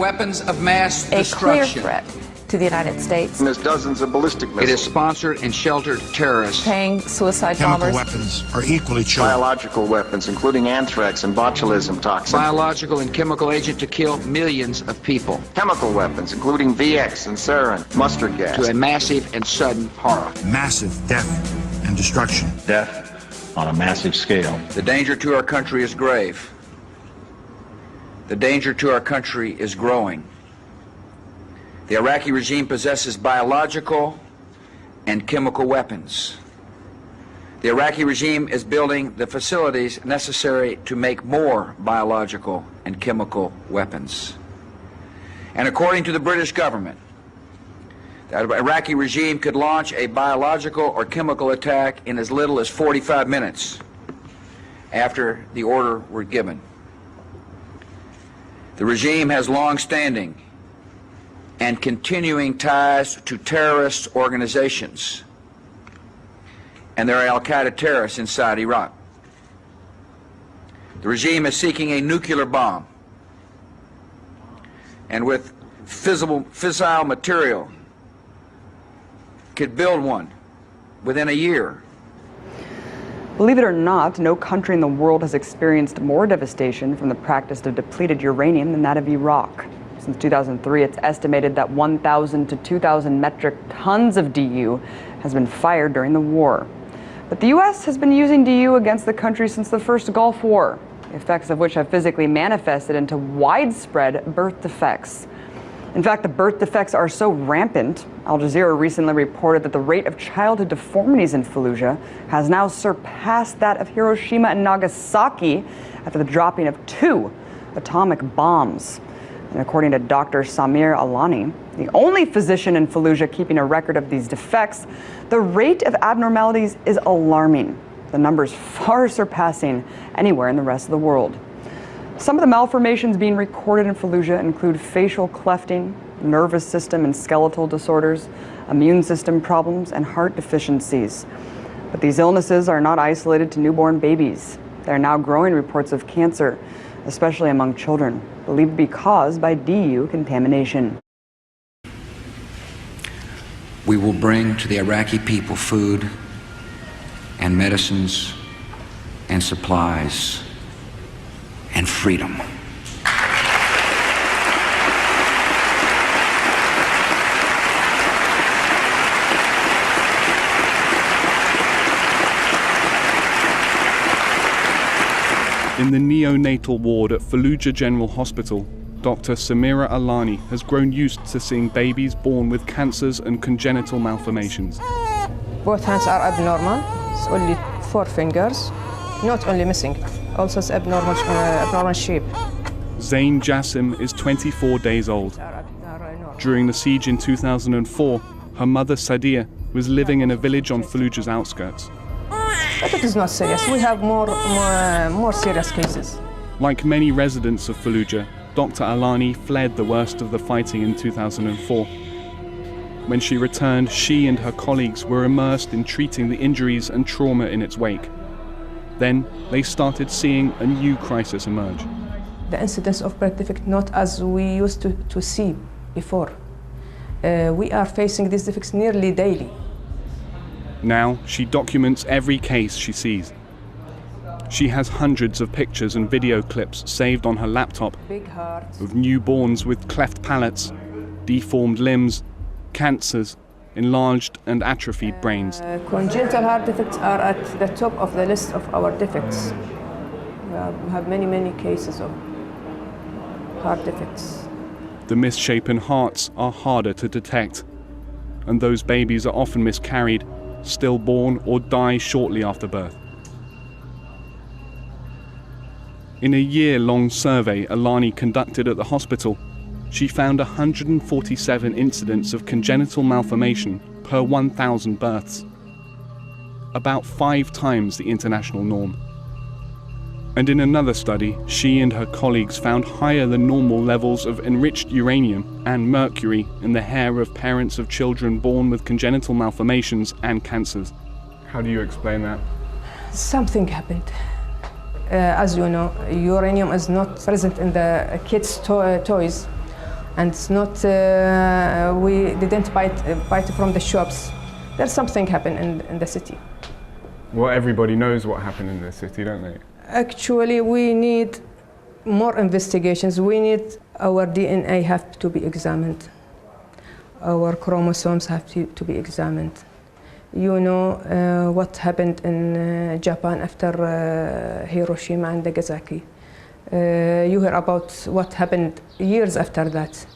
Weapons of mass a destruction. clear threat to the United States. And there's dozens of ballistic missiles. It has sponsored and sheltered terrorists. Paying suicide Chemical bombers. weapons are equally true. Biological weapons, including anthrax and botulism toxins. Biological and chemical agent to kill millions of people. Chemical weapons, including VX and sarin, mustard gas. To a massive and sudden horror. Massive death and destruction. Death on a massive scale. The danger to our country is grave. The danger to our country is growing. The Iraqi regime possesses biological and chemical weapons. The Iraqi regime is building the facilities necessary to make more biological and chemical weapons. And according to the British government, the Iraqi regime could launch a biological or chemical attack in as little as 45 minutes after the order were given. The regime has long-standing and continuing ties to terrorist organizations, and there are al-Qaeda terrorists inside Iraq. The regime is seeking a nuclear bomb, and with fissile material could build one within a year. Believe it or not, no country in the world has experienced more devastation from the practice of depleted uranium than that of Iraq. Since 2003, it's estimated that 1,000 to 2,000 metric tons of DU has been fired during the war. But the U.S. has been using DU against the country since the first Gulf War, the effects of which have physically manifested into widespread birth defects. In fact, the birth defects are so rampant, Al Jazeera recently reported that the rate of childhood deformities in Fallujah has now surpassed that of Hiroshima and Nagasaki after the dropping of 2 atomic bombs. And according to Dr. Samir Alani, the only physician in Fallujah keeping a record of these defects, the rate of abnormalities is alarming, the numbers far surpassing anywhere in the rest of the world. Some of the malformations being recorded in Fallujah include facial clefting, nervous system and skeletal disorders, immune system problems, and heart deficiencies. But these illnesses are not isolated to newborn babies. There are now growing reports of cancer, especially among children, believed to be caused by DU contamination. We will bring to the Iraqi people food and medicines and supplies and freedom. In the neonatal ward at Fallujah General Hospital, Dr. Samira Alani has grown used to seeing babies born with cancers and congenital malformations. Both hands are abnormal. It's only 4 fingers, not only missing, also it's abnormal shape. Zain Jassim is 24 days old. During the siege in 2004, her mother Sadia was living in a village on Fallujah's outskirts. But it is not serious. We have more serious cases. Like many residents of Fallujah, Dr. Alani fled the worst of the fighting in 2004. When she returned, she and her colleagues were immersed in treating the injuries and trauma in its wake. Then they started seeing a new crisis emerge. The incidence of birth defect not as we used to see before. We are facing these defects nearly daily. Now she documents every case she sees. She has hundreds of pictures and video clips saved on her laptop of newborns with cleft palates, deformed limbs, cancers, enlarged and atrophied brains. Congenital heart defects are at the top of the list of our defects. We have many cases of heart defects. The misshapen hearts are harder to detect, and those babies are often miscarried, stillborn, or die shortly after birth. In a year-long survey Alani conducted at the hospital, she found 147 incidents of congenital malformation per 1,000 births, about 5 times the international norm. And in another study, she and her colleagues found higher than normal levels of enriched uranium and mercury in the hair of parents of children born with congenital malformations and cancers. How do you explain that? Something happened. As you know, uranium is not present in the kids' toys. And it's not, we didn't buy it from the shops. There's something happened in the city. Well, everybody knows what happened in the city, don't they? Actually, we need more investigations. We need our DNA have to be examined. Our chromosomes have to be examined. You know what happened in Japan after Hiroshima and Nagasaki. You hear about what happened years after that.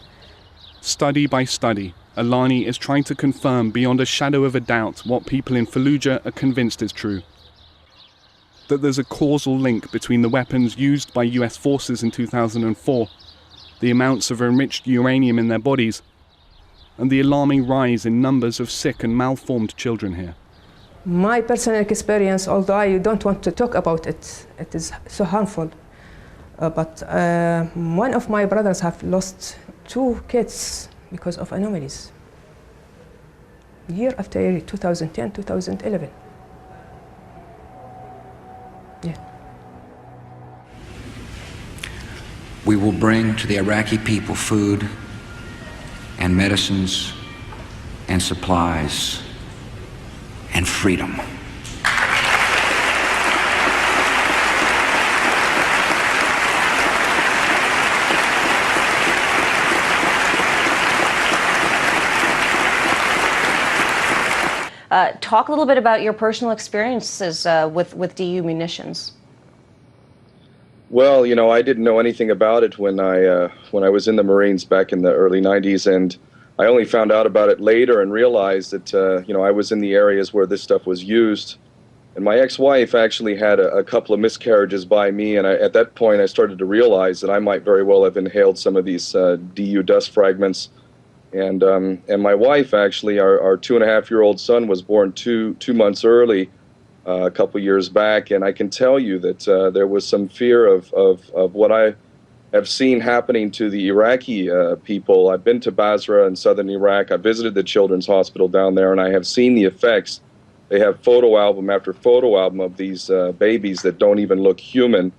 Study by study, Alani is trying to confirm beyond a shadow of a doubt what people in Fallujah are convinced is true. That there's a causal link between the weapons used by US forces in 2004, the amounts of enriched uranium in their bodies, and the alarming rise in numbers of sick and malformed children here. My personal experience, although I don't want to talk about it, it is so harmful. But one of my brothers have lost 2 kids because of anomalies. Year after year, 2010, 2011. Yeah. We will bring to the Iraqi people food and medicines and supplies and freedom. Talk a little bit about your personal experiences with DU munitions. Well, you know, I didn't know anything about it when I was in the Marines back in the early 90s, and I only found out about it later and realized that, you know, I was in the areas where this stuff was used. And my ex-wife actually had a couple of miscarriages by me, and at that point I started to realize that I might very well have inhaled some of these DU dust fragments. And my wife, actually, our 2.5-year-old son was born two months early a couple years back, and I can tell you that there was some fear of what I have seen happening to the Iraqi people. I've been to Basra in southern Iraq. I visited the children's hospital down there, and I have seen the effects. They have photo album after photo album of these babies that don't even look human.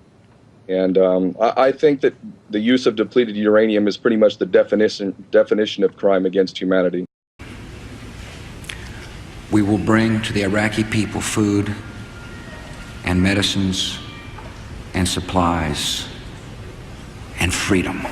And I think that the use of depleted uranium is pretty much the definition of crime against humanity. We will bring to the Iraqi people food and medicines and supplies and freedom.